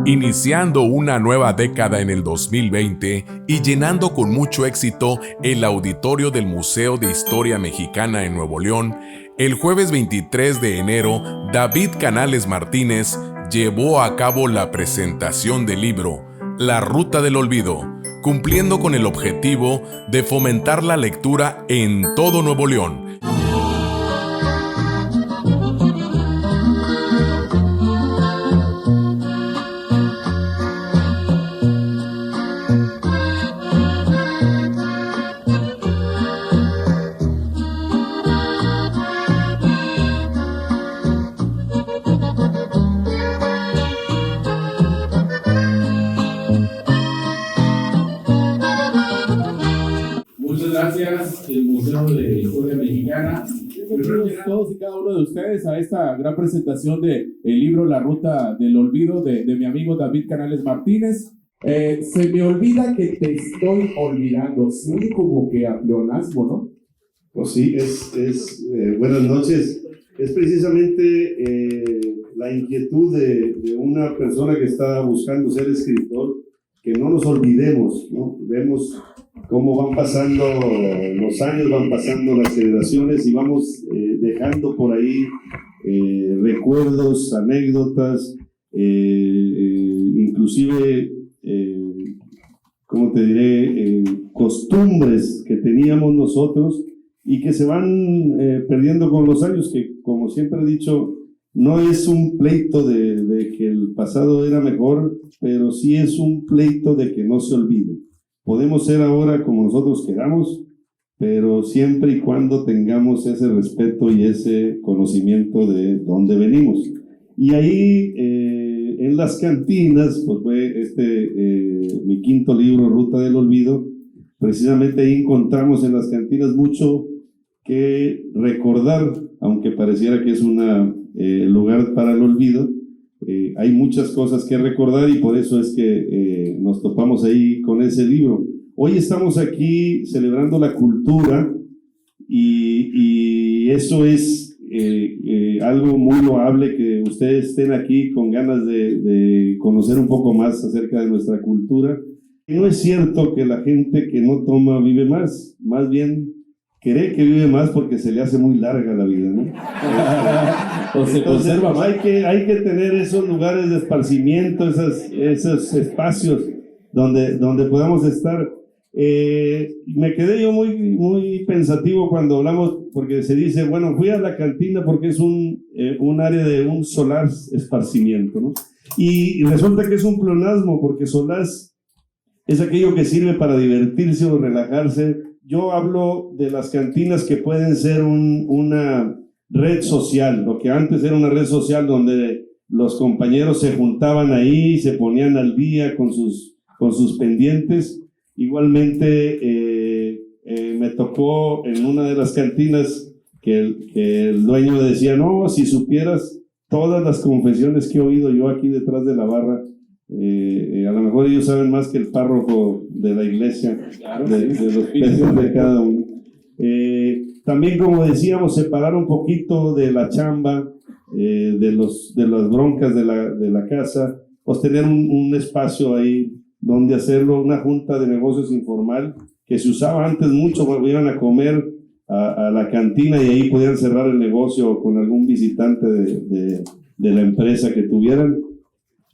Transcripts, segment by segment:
Iniciando una nueva década en el 2020 y llenando con mucho éxito el auditorio del Museo de Historia Mexicana en Nuevo León, el jueves 23 de enero, David Canales Martínez llevó a cabo la presentación del libro La Ruta del Olvido, cumpliendo con el objetivo de fomentar la lectura en todo Nuevo León. Gracias, el Museo de Historia Mexicana. Bienvenidos todos y cada uno de ustedes a esta gran presentación del libro La Ruta del Olvido de mi amigo David Canales Martínez. Se me olvida que te estoy olvidando. Soy como que a pleonasmo, ¿no? Pues sí, buenas noches. Es precisamente la inquietud de una persona que está buscando ser escritor, que no nos olvidemos, ¿no? Vemos cómo van pasando los años, van pasando las generaciones y vamos dejando por ahí recuerdos, anécdotas, inclusive, ¿cómo te diré? Costumbres que teníamos nosotros y que se van perdiendo con los años, que como siempre he dicho, no es un pleito de que el pasado era mejor, pero sí es un pleito de que no se olvide. Podemos ser ahora como nosotros queramos, pero siempre y cuando tengamos ese respeto y ese conocimiento de dónde venimos. Y ahí, en las cantinas, pues fue mi quinto libro, Ruta del Olvido. Precisamente ahí encontramos en las cantinas mucho que recordar, aunque pareciera que es un lugar para el olvido. Hay muchas cosas que recordar y por eso es que nos topamos ahí con ese libro. Hoy estamos aquí celebrando la cultura y eso es algo muy loable, que ustedes estén aquí con ganas de conocer un poco más acerca de nuestra cultura. Y no es cierto que la gente que no toma vive más bien cree que vive más porque se le hace muy larga la vida, ¿no? O se conserva más. Hay que tener esos lugares de esparcimiento, esos espacios donde podamos estar. Me quedé yo muy pensativo cuando hablamos, porque se dice, bueno, fui a la cantina porque es un área de un solaz esparcimiento, ¿no? Y resulta que es un pleonasmo, porque solaz es aquello que sirve para divertirse o relajarse. Yo hablo de las cantinas que pueden ser una red social, lo que antes era una red social donde los compañeros se juntaban ahí, se ponían al día con sus pendientes. Igualmente me tocó en una de las cantinas que el dueño decía, no, si supieras todas las confesiones que he oído yo aquí detrás de la barra, a lo mejor ellos saben más que el párroco de la iglesia, claro, de los peces de cada uno. También, como decíamos, separar un poquito de la chamba, de las broncas de la casa, pues tener un espacio ahí donde hacerlo, una junta de negocios informal que se usaba antes mucho, cuando iban a comer a la cantina y ahí podían cerrar el negocio con algún visitante de la empresa que tuvieran,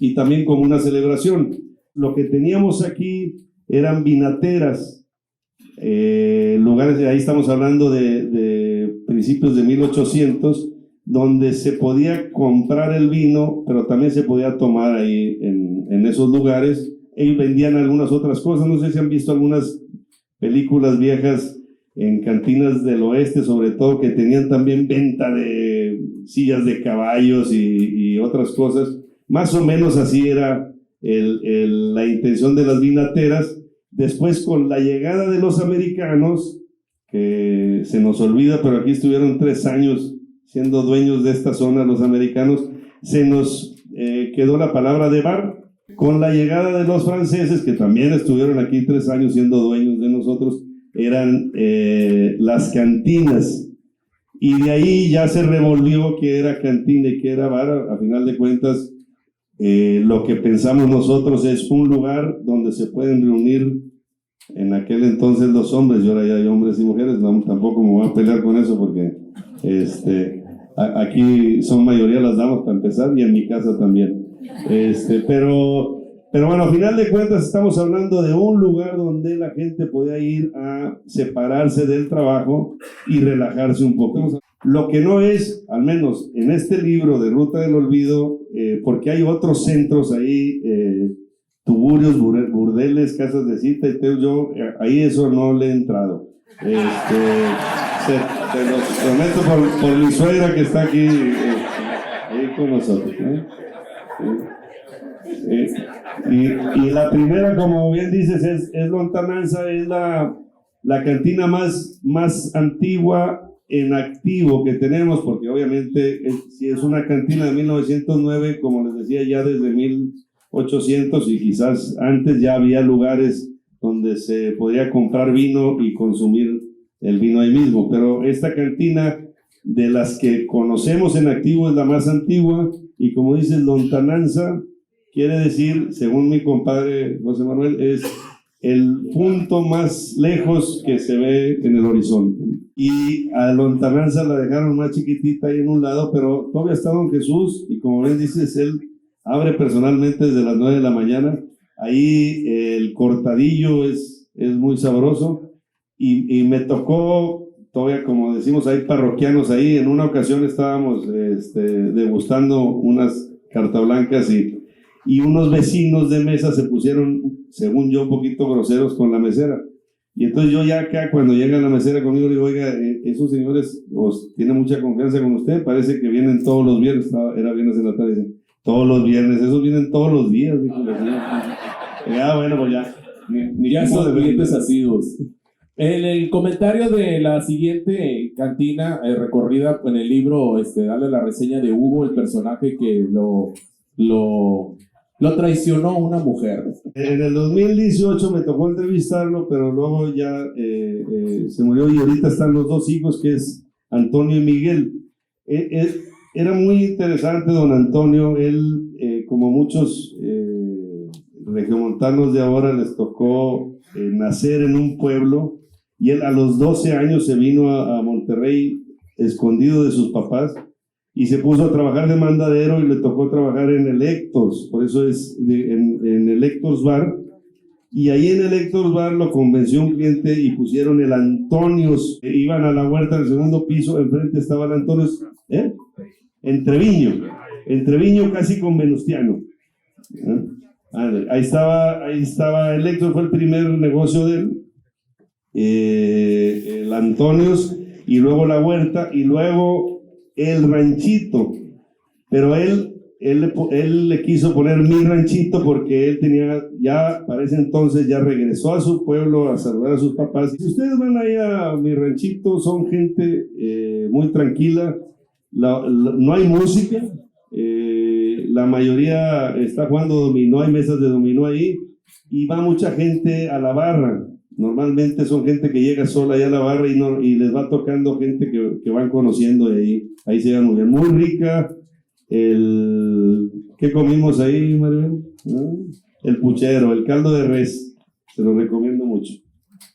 y también como una celebración. Lo que teníamos aquí eran vinateras, lugares, ahí estamos hablando de principios de 1800, donde se podía comprar el vino, pero también se podía tomar ahí en esos lugares. Ellos vendían algunas otras cosas. No sé si han visto algunas películas viejas en cantinas del oeste, sobre todo, que tenían también venta de sillas de caballos y otras cosas. Más o menos así era la intención de las vinateras. Después, con la llegada de los americanos, que se nos olvida, pero aquí estuvieron 3 años siendo dueños de esta zona los americanos, se nos quedó la palabra de bar. Con la llegada de los franceses, que también estuvieron aquí 3 años siendo dueños de nosotros, eran las cantinas. Y de ahí ya se revolvió que era cantina y que era bar. A final de cuentas, lo que pensamos nosotros es un lugar donde se pueden reunir en aquel entonces los hombres, y ahora ya hay hombres y mujeres. No, tampoco me voy a pelear con eso porque aquí son mayoría las damas para empezar, y en mi casa también. Pero bueno, a final de cuentas estamos hablando de un lugar donde la gente podía ir a separarse del trabajo y relajarse un poco. Lo que no es, al menos en este libro de Ruta del Olvido, porque hay otros centros ahí, tuburios, burdeles, casas de cita, y yo ahí eso no le he entrado. Te lo prometo por mi suegra que está aquí ahí con nosotros. Y la primera, como bien dices, es Lontananza, es la cantina más antigua en activo que tenemos, porque obviamente si es una cantina de 1909, como les decía, ya desde 1800 y quizás antes ya había lugares donde se podía comprar vino y consumir el vino ahí mismo, pero esta cantina de las que conocemos en activo es la más antigua, y como dices, Lontananza quiere decir, según mi compadre José Manuel, es el punto más lejos que se ve en el horizonte. Y a Lontananza la dejaron más chiquitita ahí en un lado, pero todavía está Don Jesús, y como bien dices, él abre personalmente desde las 9 de la mañana. Ahí el cortadillo es muy sabroso, y me tocó, todavía como decimos, hay parroquianos ahí. En una ocasión estábamos degustando unas cartablancas, y unos vecinos de mesa se pusieron, según yo, un poquito groseros con la mesera. Y entonces yo ya acá, cuando llega la mesera conmigo, le digo, oiga, esos señores tienen mucha confianza con usted, parece que vienen todos los viernes. Era viernes en la tarde, dicen, todos los viernes, esos vienen todos los días. Dijo la señora. Bueno, pues ya. Ya son clientes asiduos. En el comentario de la siguiente cantina recorrida en el libro, dale la reseña de Hugo, el personaje que lo traicionó una mujer. En el 2018 me tocó entrevistarlo, pero luego ya se murió, y ahorita están los dos hijos, que es Antonio y Miguel. Era muy interesante don Antonio. Él, como muchos regiomontanos de ahora, les tocó nacer en un pueblo, y él a los 12 años se vino a Monterrey escondido de sus papás, y se puso a trabajar de mandadero, y le tocó trabajar en el Héctor's, por eso es en el Héctor's Bar. Y ahí en el Héctor's Bar lo convenció un cliente y pusieron el Antonios. Iban a la huerta del segundo piso, enfrente estaba el Antonios, en Treviño casi con Venustiano. Ahí estaba el Héctor, fue el primer negocio de él, el Antonios, y luego la huerta, y luego el ranchito. Pero él le quiso poner mi ranchito porque él tenía, ya para ese entonces ya regresó a su pueblo a saludar a sus papás. Si ustedes van ahí a mi ranchito, son gente muy tranquila, no hay música, la mayoría está jugando dominó, hay mesas de dominó ahí, y va mucha gente a la barra. Normalmente son gente que llega sola allá a la barra, y les va tocando gente que van conociendo, y ahí se van muy bien. Muy rica. ¿Qué comimos ahí, Mario? El puchero, el caldo de res. Se lo recomiendo mucho.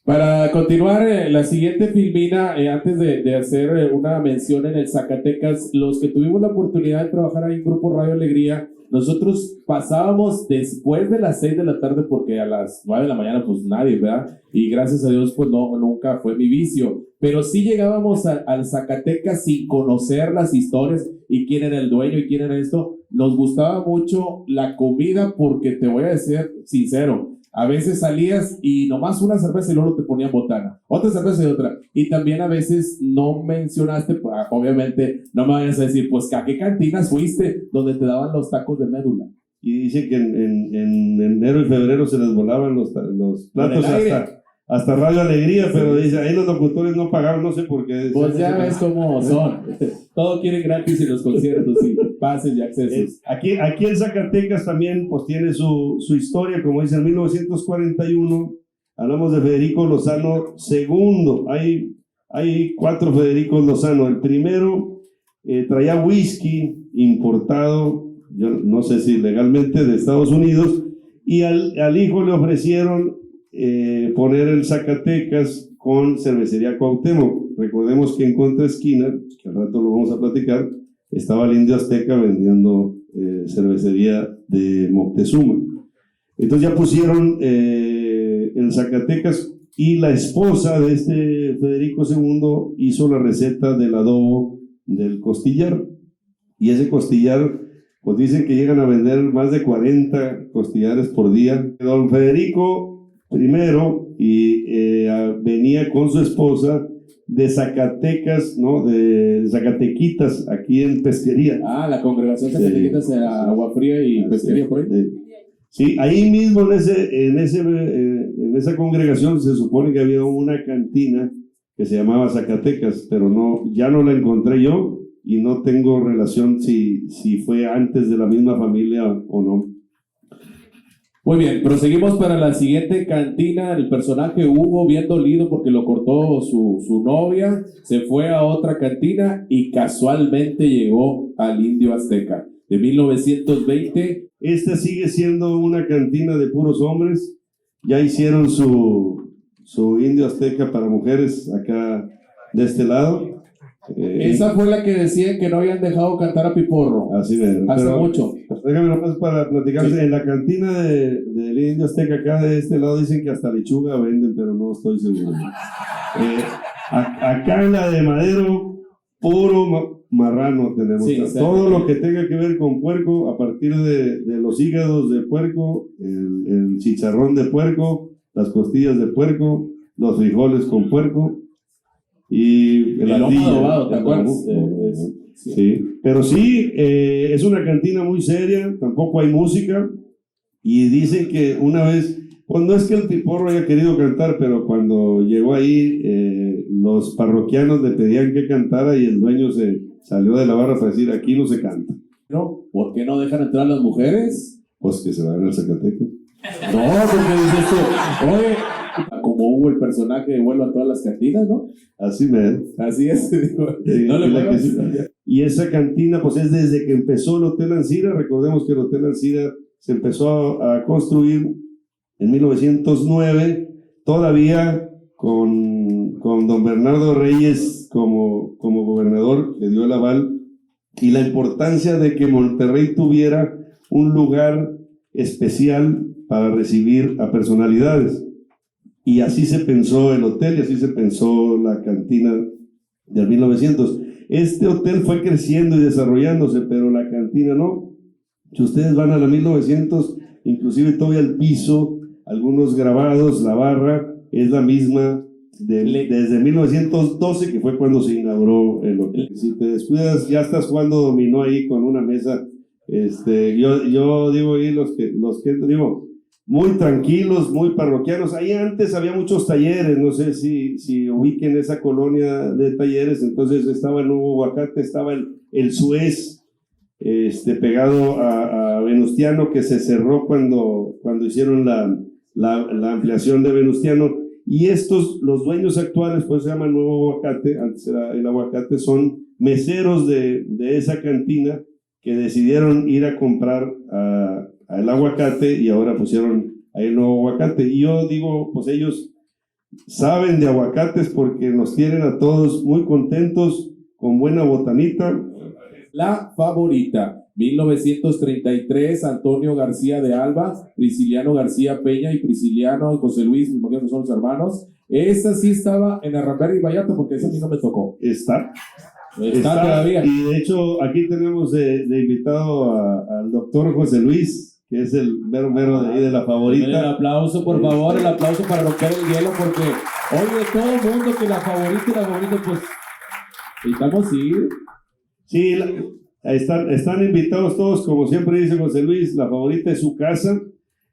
Para continuar, la siguiente filmina, antes de hacer una mención en el Zacatecas, los que tuvimos la oportunidad de trabajar ahí en Grupo Radio Alegría, nosotros pasábamos después de las 6 de la tarde, porque a las 9 de la mañana pues nadie, ¿verdad? Y gracias a Dios pues nunca fue mi vicio, pero sí llegábamos al Zacatecas sin conocer las historias y quién era el dueño y quién era esto. Nos gustaba mucho la comida, porque te voy a ser sincero, a veces salías y nomás una cerveza y luego te ponían botana, otra cerveza y otra. Y también a veces no mencionaste, obviamente no me vayas a decir, pues ¿a qué cantinas fuiste donde te daban los tacos de médula? Y dice que en enero y febrero se les volaban los platos hasta Radio Alegría, pero dice, ahí los locutores no pagaron, no sé por qué. Pues ya ves cómo son. Todo quieren gratis en los conciertos, y pases y accesos. Aquí en Zacatecas también pues tiene su historia. Como dice, en 1941 Hablamos de Federico Lozano II. Hay 4 Federicos Lozano. El primero traía whisky importado, yo no sé si legalmente, de Estados Unidos, y al hijo le ofrecieron poner el Zacatecas con Cervecería Cuauhtémoc. Recordemos que en contraesquina, que al rato lo vamos a platicar, estaba el Indio Azteca vendiendo cervecería de Moctezuma. Entonces ya pusieron el Zacatecas, y la esposa de este Federico II hizo la receta del adobo del costillar. Y ese costillar, pues dicen que llegan a vender más de 40 costillares por día. Don Federico I venía con su esposa de Zacatecas, ¿no? De Zacatequitas, aquí en Pesquería. Ah, la congregación Zacatequitas de Agua Fría y Pesquería, por ahí. Sí, ahí mismo en esa congregación se supone que había una cantina que se llamaba Zacatecas, pero ya no la encontré yo y no tengo relación si fue antes de la misma familia o no. Muy bien, proseguimos para la siguiente cantina. El personaje Hugo, bien dolido porque lo cortó su novia, se fue a otra cantina y casualmente llegó al Indio Azteca de 1920. Esta sigue siendo una cantina de puros hombres. Ya hicieron su Indio Azteca para mujeres acá de este lado. Esa fue la que decían que no habían dejado cantar a Piporro. Así es. Hace mucho. Déjame nomás para platicar. Sí. En la cantina del Indio Azteca acá de este lado dicen que hasta lechuga venden, pero no estoy seguro. Acá en la de Madero, puro marrano tenemos. Sí, todo lo que tenga que ver con puerco, a partir de los hígados de puerco, el chicharrón de puerco, las costillas de puerco, los frijoles con puerco y el lomo adobado, ¿te acuerdas? Sí, pero sí, es una cantina muy seria, tampoco hay música, y dicen que una vez, pues no es que el Piporro haya querido cantar, pero cuando llegó ahí, los parroquianos le pedían que cantara y el dueño se salió de la barra para decir, aquí no se canta. No, ¿por qué no dejan entrar a las mujeres? Pues que se vayan al Zacatecas. No, porque dices tú, oye, como hubo el personaje de Vuelvo a todas las cantinas, ¿no? Así es, digo, no le muevas. Y esa cantina, pues es desde que empezó el Hotel Ancira. Recordemos que el Hotel Ancira se empezó a construir en 1909, todavía con don Bernardo Reyes como gobernador, que dio el aval, y la importancia de que Monterrey tuviera un lugar especial para recibir a personalidades. Y así se pensó el hotel y así se pensó la cantina del 1900. Este hotel fue creciendo y desarrollándose, pero la cantina no. Si ustedes van a la 1900, inclusive todavía el piso, algunos grabados, la barra, es la misma desde 1912, que fue cuando se inauguró el hotel. Si te descuidas, ya estás jugando dominó ahí con una mesa. Yo digo ahí los que digo, muy tranquilos, muy parroquianos. Ahí antes había muchos talleres, no sé si ubiquen esa colonia de talleres. Entonces estaba el Nuevo Aguacate, estaba el Suez, pegado a Venustiano, que se cerró cuando hicieron la ampliación de Venustiano. Y los dueños actuales, pues se llaman Nuevo Aguacate, antes era el Aguacate, son meseros de esa cantina que decidieron ir a comprar al Aguacate y ahora pusieron ahí el Nuevo Aguacate. Y yo digo, pues ellos saben de aguacates porque nos tienen a todos muy contentos, con buena botanita. La Favorita, 1933, Antonio García de Alba, Prisciliano García Peña y Prisciliano José Luis, me imagino que son los hermanos. Esa sí estaba en Arrambera y Vallarta, porque esa a mí no me tocó. Está todavía. Y de hecho, aquí tenemos de invitado al doctor José Luis, que es el mero de ahí de La Favorita. El aplauso, por favor, el aplauso para romper el hielo, porque oye, todo el mundo que La Favorita, pues, necesitamos ir. Sí, están invitados todos, como siempre dice José Luis. La Favorita es su casa,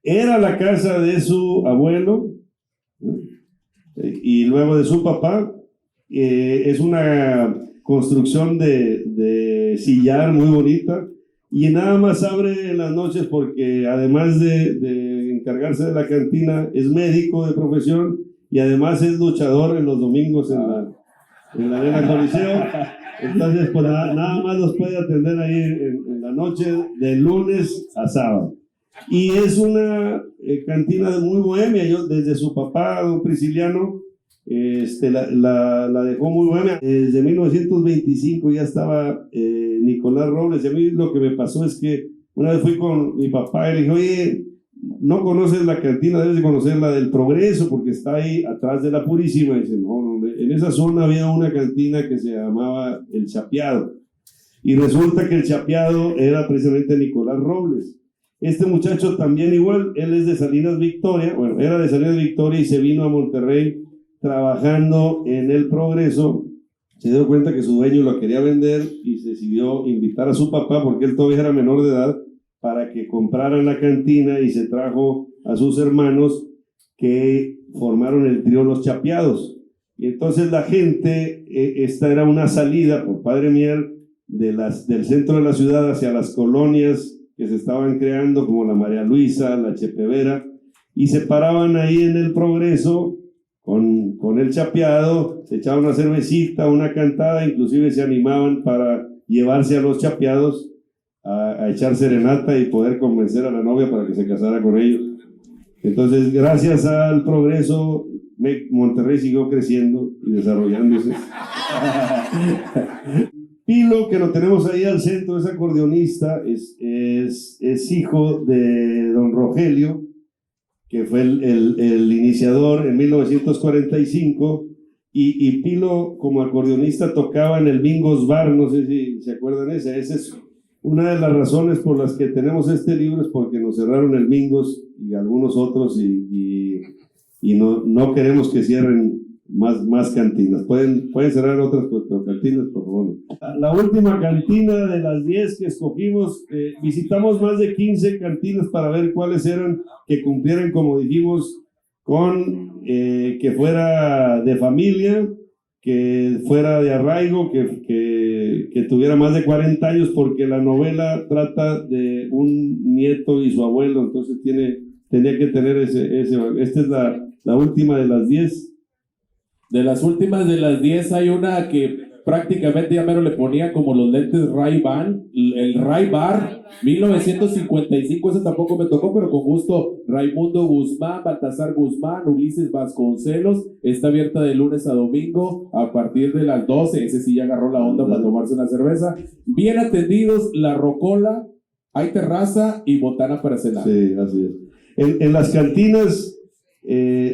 era la casa de su abuelo, y luego de su papá. Es una construcción de sillar muy bonita, y nada más abre en las noches porque además de encargarse de la cantina, es médico de profesión y además es luchador en los domingos en la Arena Coliseo. Entonces, pues nada más los puede atender ahí en la noche de lunes a sábado. Y es una cantina muy bohemia. Yo, desde su papá, don Prisciliano, la dejó muy buena. Desde 1925 ya estaba Nicolás Robles. Y a mí lo que me pasó es que una vez fui con mi papá y le dije, oye, no conoces la cantina, debes de conocer la del Progreso, porque está ahí atrás de la Purísima. Y dice, no, en esa zona había una cantina que se llamaba El Chapeado. Y resulta que El Chapeado era precisamente Nicolás Robles. Este muchacho también igual, él es de Salinas Victoria, bueno, era de Salinas Victoria y se vino a Monterrey trabajando en El Progreso. Se dio cuenta que su dueño lo quería vender y decidió invitar a su papá, porque él todavía era menor de edad, para que compraran la cantina, y se trajo a sus hermanos que formaron el trío Los Chapeados. Y entonces la gente, esta era una salida por Padre Mier del centro de la ciudad hacia las colonias que se estaban creando, como la María Luisa, la Chepevera, y se paraban ahí en El Progreso con el chapeado, se echaban una cervecita, una cantada, inclusive se animaban para llevarse a los chapeados a echar serenata y poder convencer a la novia para que se casara con ellos. Entonces, gracias al Progreso, Monterrey siguió creciendo y desarrollándose. Pilo, que lo tenemos ahí al centro, es acordeonista, es hijo de don Rogelio, que fue el iniciador en 1945, y Pilo como acordeonista tocaba en el Bingos Bar, no sé si se acuerdan esa es una de las razones por las que tenemos este libro, es porque nos cerraron el Bingos y algunos otros, y no queremos que cierren más cantinas. Pueden cerrar otras, pero cantinas, por favor. La última cantina de las 10 que escogimos, visitamos más de 15 cantinas para ver cuáles eran, que cumplieran, como dijimos, con que fuera de familia, que fuera de arraigo, que tuviera más de 40 años, porque la novela trata de un nieto y su abuelo, entonces tenía que tener ese. Esta es la última de las 10. De las últimas de las 10 hay una que prácticamente ya mero le ponía como los lentes Ray-Ban, el Ray-Bar, 1955, ese tampoco me tocó, pero con gusto. Raimundo Guzmán, Baltasar Guzmán, Ulises Vasconcelos, está abierta de lunes a domingo a partir de las 12, ese sí ya agarró la onda para tomarse una cerveza. Bien atendidos, La Rocola, hay terraza y botana para cenar. Sí, así es. En las cantinas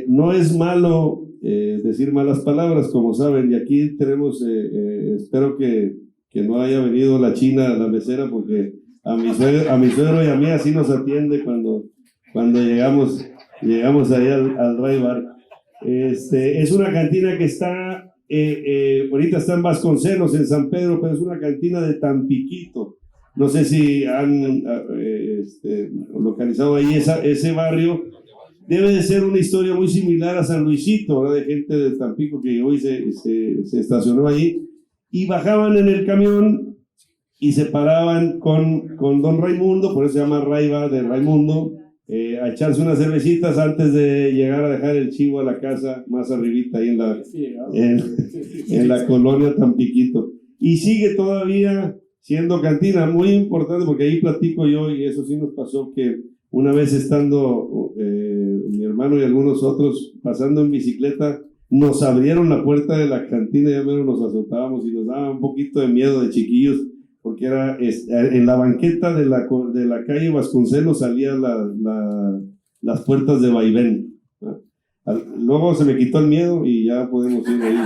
no es malo decir malas palabras, como saben, y aquí tenemos, espero que no haya venido la china, la mesera, porque a mi suegro y a mí así nos atiende cuando llegamos ahí al Ray Bar. Es una cantina que está, ahorita está en Vasconcelos, en San Pedro, pero es una cantina de Tampiquito. No sé si han localizado ahí ese barrio. Debe de ser una historia muy similar a San Luisito, ¿verdad? De gente de Tampico que hoy se estacionó allí, y bajaban en el camión y se paraban con don Raimundo, por eso se llama Raiva de Raimundo, a echarse unas cervecitas antes de llegar a dejar el chivo a la casa más arribita ahí en la colonia Tampiquito. Y sigue todavía siendo cantina, muy importante, porque ahí platico yo, y eso sí nos pasó, que una vez estando mi hermano y algunos otros pasando en bicicleta, nos abrieron la puerta de la cantina, ya menos nos azotábamos y nos daba un poquito de miedo de chiquillos, porque era en la banqueta de la calle Vasconcelos salían las puertas de vaivén. Luego se me quitó el miedo y ya podemos ir ahí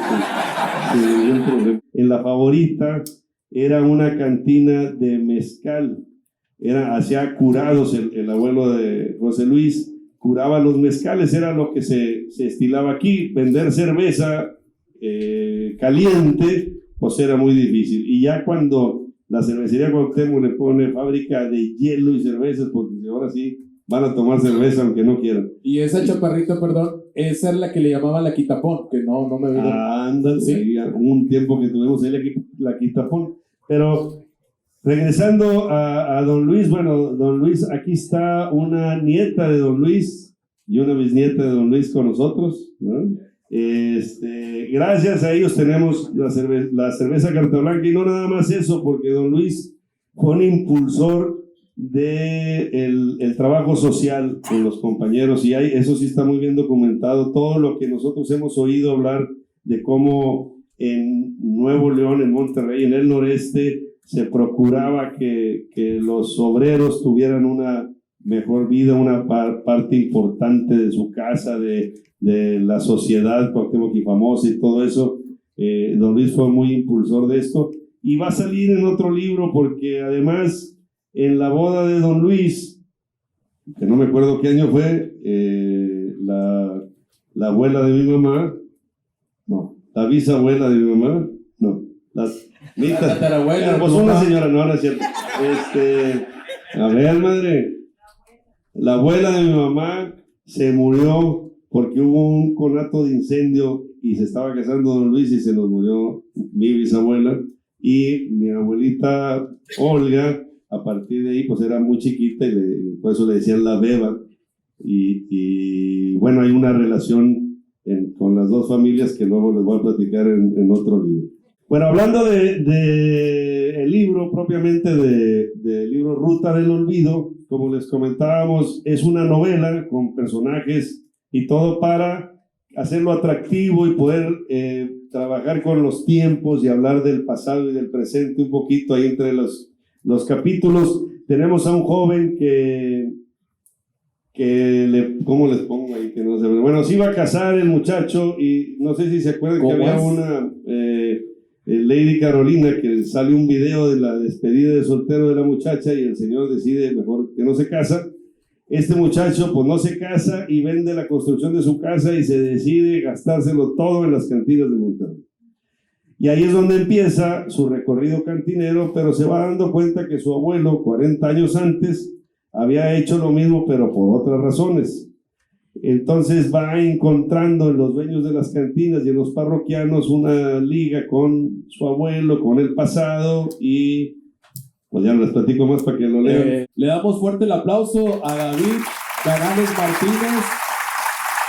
sin ningún problema. En La Favorita era una cantina de mezcal. Hacía curados, el abuelo de José Luis curaba los mezcales, era lo que se estilaba aquí. Vender cerveza caliente, pues era muy difícil. Y ya cuando la cervecería Cuauhtémoc le pone fábrica de hielo y cervezas, porque ahora sí van a tomar cerveza aunque no quieran. Y esa chaparrita, perdón, esa es la que le llamaban la Quitapón, que no me vino. Ándale, ¿sí? Un tiempo que tuvimos ahí la Quitapón, pero Regresando a don Luis, bueno, don Luis, aquí está una nieta de don Luis y una bisnieta de don Luis con nosotros, ¿no? Gracias a ellos tenemos la cerveza Carta Blanca, y no nada más eso, porque don Luis fue un impulsor el trabajo social con los compañeros, y eso sí está muy bien documentado, todo lo que nosotros hemos oído hablar de cómo en Nuevo León, en Monterrey, en el noreste, se procuraba que los obreros tuvieran una mejor vida, una parte importante de su casa, de la sociedad Cuauhtémoc y Famosa y todo eso. Don Luis fue muy impulsor de esto, y va a salir en otro libro, porque además en la boda de don Luis, que no me acuerdo qué año fue, la abuela de mi mamá, no, la bisabuela de mi mamá, no, mi tatarabuela, pues una señora, no es cierto. A ver, madre, la abuela de mi mamá se murió porque hubo un conato de incendio y se estaba casando don Luis y se nos murió mi bisabuela, y mi abuelita Olga, a partir de ahí, pues era muy chiquita y por eso le decían la beba, y bueno, hay una relación con las dos familias que luego les voy a platicar en otro libro. Bueno, hablando de el libro, propiamente del libro Ruta del Olvido, como les comentábamos, es una novela con personajes y todo para hacerlo atractivo y poder trabajar con los tiempos y hablar del pasado y del presente un poquito ahí entre los capítulos. Tenemos a un joven ¿cómo les pongo ahí? Que no sé. Bueno, se iba a casar el muchacho, y no sé si se acuerdan que había una Lady Carolina, que sale un video de la despedida de soltero de la muchacha, y el señor decide mejor que no se casa. Este muchacho pues no se casa y vende la construcción de su casa y se decide gastárselo todo en las cantinas de Monterrey. Y ahí es donde empieza su recorrido cantinero, pero se va dando cuenta que su abuelo, 40 años antes, había hecho lo mismo, pero por otras razones. Entonces va encontrando en los dueños de las cantinas y en los parroquianos una liga con su abuelo, con el pasado, y pues ya les platico más para que lo lean. Le damos fuerte el aplauso a David Canales Martínez.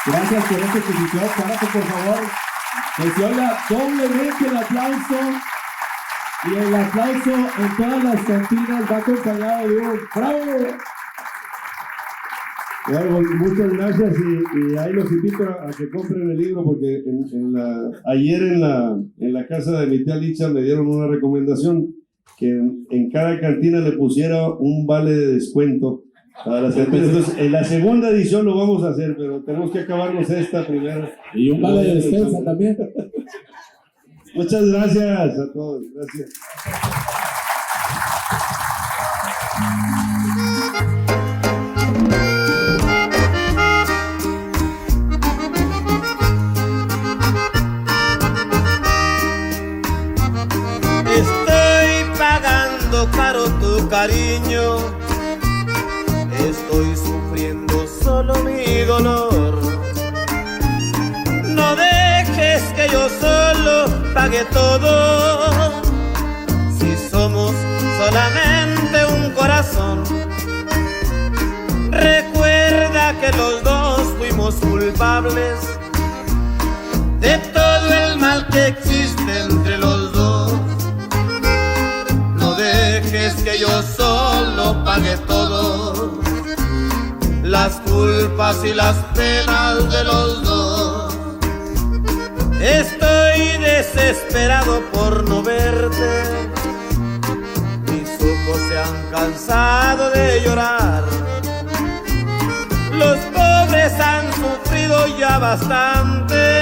Gracias por esta exposición. Párate, por favor. Que se oiga doblemente el aplauso, y el aplauso en todas las cantinas va acompañado de un ¡bravo! Bueno, muchas gracias, y ahí los invito a que compren el libro, porque ayer en la casa de mi tía Licha me dieron una recomendación, que en cada cantina le pusiera un vale de descuento para las cantinas. Entonces, en la segunda edición lo vamos a hacer, pero tenemos que acabarnos esta primero. Y un vale de despensa también. Muchas gracias a todos. Gracias. Estoy pagando caro tu cariño, estoy sufriendo solo mi dolor. No dejes que yo solo pague todo, si somos solamente un corazón. Recuerda que los dos fuimos culpables de todo el mal que existe entre los dos. No dejes que yo solo pague todo, las culpas y las penas de los dos. Estoy desesperado por no verte, mis ojos se han cansado de llorar. Los pobres han sufrido ya bastante